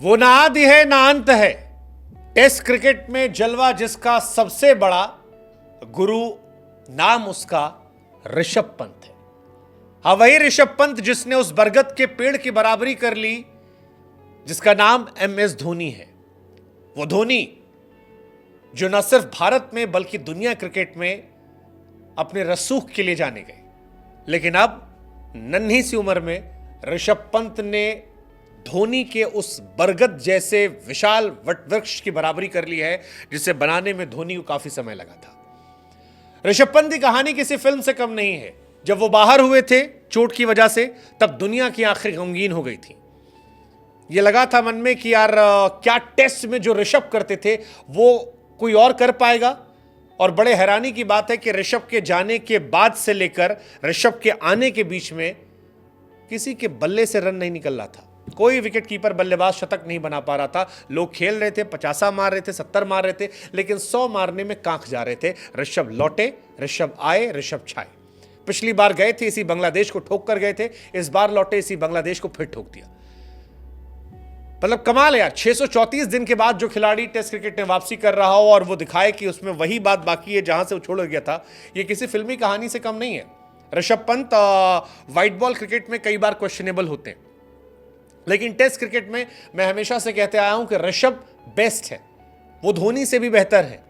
वो ना आदि है ना अंत है। टेस्ट क्रिकेट में जलवा जिसका सबसे बड़ा गुरु, नाम उसका ऋषभ पंत है। हाँ, वही ऋषभ पंत जिसने उस बरगद के पेड़ की बराबरी कर ली जिसका नाम MS धोनी है। वो धोनी जो न सिर्फ भारत में बल्कि दुनिया क्रिकेट में अपने रसूख के लिए जाने गए, लेकिन अब नन्ही सी उम्र में ऋषभ पंत ने धोनी के उस बरगद जैसे विशाल वटवृक्ष की बराबरी कर ली है जिसे बनाने में धोनी को काफी समय लगा था। ऋषभ पंत की कहानी किसी फिल्म से कम नहीं है। जब वो बाहर हुए थे चोट की वजह से, तब दुनिया की आंखें गमगीन हो गई थी। ये लगा था मन में कि यार क्या टेस्ट में जो ऋषभ करते थे वो कोई और कर पाएगा। और बड़े हैरानी की बात है कि ऋषभ के जाने के बाद से लेकर ऋषभ के आने के बीच में किसी के बल्ले से रन नहीं निकल रहा था। कोई विकेट कीपर बल्लेबाज शतक नहीं बना पा रहा था। लोग खेल रहे थे, 50 मार रहे थे, 70 मार रहे थे, लेकिन 100 मारने में कांख जा रहे थे। ऋषभ लौटे, ऋषभ आए, ऋषभ छाए। पिछली बार गए थे इसी बांग्लादेश को ठोक कर गए थे, इस बार लौटे इसी बांग्लादेश को फिर ठोक दिया। मतलब कमाल है यार। 634 दिन के बाद जो खिलाड़ी टेस्ट क्रिकेट में वापसी कर रहा हो और वो दिखाए कि उसमें वही बात बाकी है जहां से वो छोड़ गया था, ये किसी फिल्मी कहानी से कम नहीं है। Rishabh Pant white ball cricket में कई बार क्वेश्चनेबल होते हैं, लेकिन टेस्ट क्रिकेट में मैं हमेशा से कहते आया हूं कि ऋषभ बेस्ट है। वो धोनी से भी बेहतर है।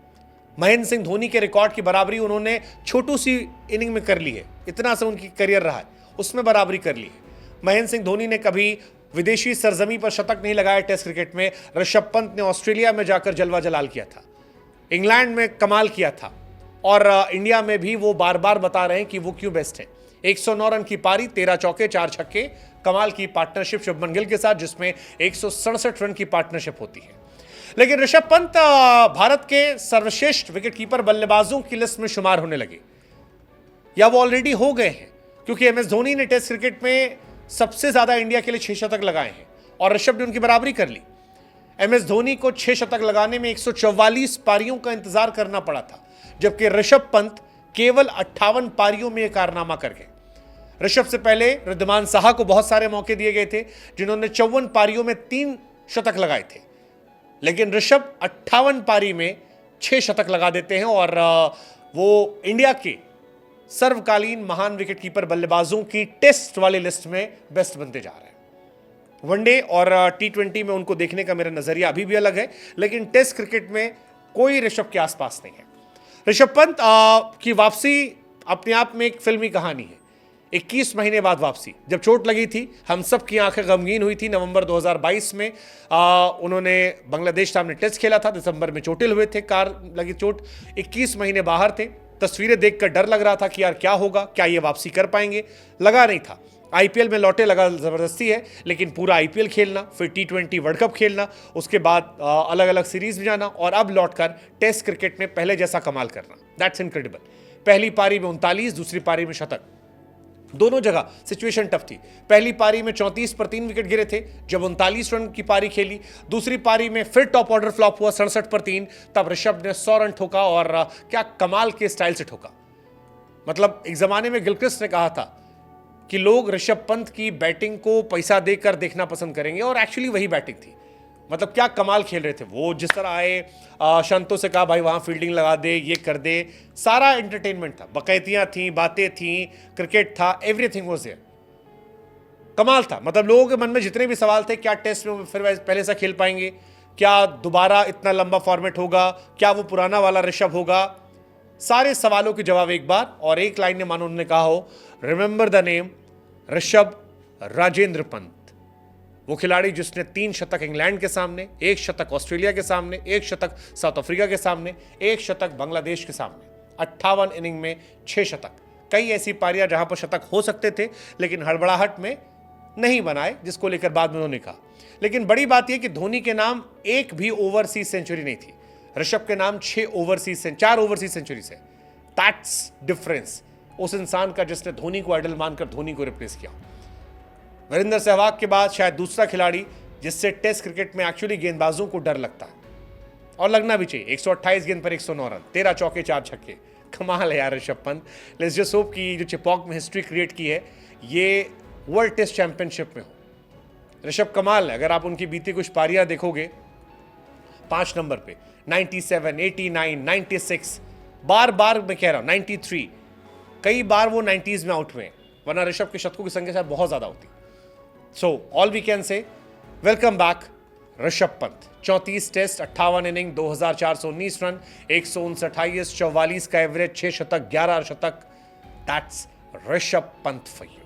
महेंद्र सिंह धोनी के रिकॉर्ड की बराबरी उन्होंने छोटू सी इनिंग में कर ली है। इतना सा उनकी करियर रहा है, उसमें बराबरी कर ली है। महेंद्र सिंह धोनी ने कभी विदेशी सरजमी पर शतक नहीं लगाया टेस्ट क्रिकेट में। ऋषभ पंत ने ऑस्ट्रेलिया में जाकर जलवा जलाल किया था, इंग्लैंड में कमाल किया था, और इंडिया में भी वो बार बार बता रहे हैं कि वो क्यों बेस्ट है। 109 रन की पारी, 13 चौके 4 छक्के, कमाल की पार्टनरशिप शुभमन गिल के साथ जिसमें 167 रन की पार्टनरशिप होती है। लेकिन ऋषभ पंत भारत के सर्वश्रेष्ठ विकेटकीपर बल्लेबाजों की लिस्ट में शुमार होने लगे, या वो ऑलरेडी हो गए हैं, क्योंकि MS धोनी ने टेस्ट क्रिकेट में सबसे ज्यादा इंडिया के लिए 6 शतक लगाए हैं और ऋषभ ने उनकी बराबरी कर ली। MS धोनी को 6 शतक लगाने में 144 पारियों का इंतजार करना पड़ा था, जबकि ऋषभ पंत केवल 58 पारियों में यह कारनामा कर गए। ऋषभ से पहले रिद्धिमान साहा को बहुत सारे मौके दिए गए थे जिन्होंने 54 पारियों में 3 शतक लगाए थे, लेकिन ऋषभ 58 पारी में 6 शतक लगा देते हैं और वो इंडिया के सर्वकालीन महान विकेटकीपर बल्लेबाजों की टेस्ट वाली लिस्ट में बेस्ट बनते जा रहे हैं। वनडे और T20 में उनको देखने का मेरा नजरिया अभी भी अलग है, लेकिन टेस्ट क्रिकेट में कोई ऋषभ के आसपास नहीं है। ऋषभ पंत की वापसी अपने आप में एक फिल्मी कहानी है। 21 महीने बाद वापसी। जब चोट लगी थी हम सब की आंखें गमगीन हुई थी। नवंबर 2022 में उन्होंने बांग्लादेश सामने टेस्ट खेला था। दिसंबर में चोटिल हुए थे, कार लगी चोट। 21 महीने बाहर थे। तस्वीरें देखकर डर लग रहा था कि यार क्या होगा, क्या ये वापसी कर पाएंगे। लगा नहीं था। IPL में लौटे, लगा जबरदस्ती है, लेकिन पूरा IPL खेलना, फिर T20 वर्ल्ड कप खेलना, उसके बाद अलग अलग सीरीज में जाना, और अब लौटकर टेस्ट क्रिकेट में पहले जैसा कमाल करना। That's incredible. पहली पारी में 39, दूसरी पारी में शतक। दोनों जगह सिचुएशन टफ थी। पहली पारी में 34 पर 3 विकेट गिरे थे जब 39 रन की पारी खेली। दूसरी पारी में फिर टॉप ऑर्डर फ्लॉप हुआ 67 पर 3, तब ऋषभ ने 100 रन ठोका, और क्या कमाल के स्टाइल से ठोका। मतलब एक जमाने में गिलक्रिस्ट ने कहा था कि लोग ऋषभ पंत की बैटिंग को पैसा देकर देखना पसंद करेंगे, और एक्चुअली वही बैटिंग थी। मतलब क्या कमाल खेल रहे थे वो। जिस तरह आए, शंतों से कहा भाई वहां फील्डिंग लगा दे, ये कर दे, सारा एंटरटेनमेंट था। बकैतियां थी, बातें थी, क्रिकेट था, एवरीथिंग वाज देयर। कमाल था। मतलब लोगों के मन में जितने भी सवाल थे, क्या टेस्ट में फिर पहले से खेल पाएंगे, क्या दोबारा इतना लंबा फॉर्मेट होगा, क्या वो पुराना वाला ऋषभ होगा, सारे सवालों के जवाब एक बार और एक लाइन में मानो उन्होंने कहा हो, remember the name Rishabh Rajendra Pant. वो खिलाड़ी जिसने 3 शतक इंग्लैंड के सामने, 1 शतक ऑस्ट्रेलिया के सामने, 1 शतक साउथ अफ्रीका के सामने, 1 शतक बांग्लादेश के सामने, 58 इनिंग में 6 शतक। कई ऐसी पारियां जहां पर शतक हो सकते थे लेकिन हड़बड़ाहट में नहीं बनाए, जिसको लेकर बाद में उन्होंने कहा। लेकिन बड़ी बात यह कि धोनी के नाम एक भी ओवरसीज सेंचुरी नहीं थी। ऋषभ के नाम 4 ओवरसीज सेंचुरीज है। दैट्स डिफरेंस उस इंसान का जिसने धोनी को आइडल मानकर धोनी को रिप्लेस किया। वीरेंद्र सहवाग के बाद शायद दूसरा खिलाड़ी जिससे टेस्ट क्रिकेट में एक्चुअली गेंदबाजों को डर लगता है, और लगना भी चाहिए। 128 गेंद पर 109 रन, 13 चौके 4 छक्के। कमाल है यार Rishabh Pant. Let's just hope कि जो चिपॉक में हिस्ट्री क्रिएट की है ये वर्ल्ड टेस्ट चैंपियनशिप में हो। ऋषभ कमाल है, अगर आप उनकी बीती कुछ पारियां देखोगे, 5 नंबर पे 97, 89, 96, बार बार मैं कह रहा हूं 93, कई बार वो 90s में आउट हुए, वरना ऋषभ के शतकों की संख्या शायद बहुत ज्यादा होती। So all we can say welcome back Rishabh Pant. 34 test, 58 inning, 2419 run, 159, 44 का एवरेज, 6 शतक, 11 शतक। That's Rishabh Pant for you.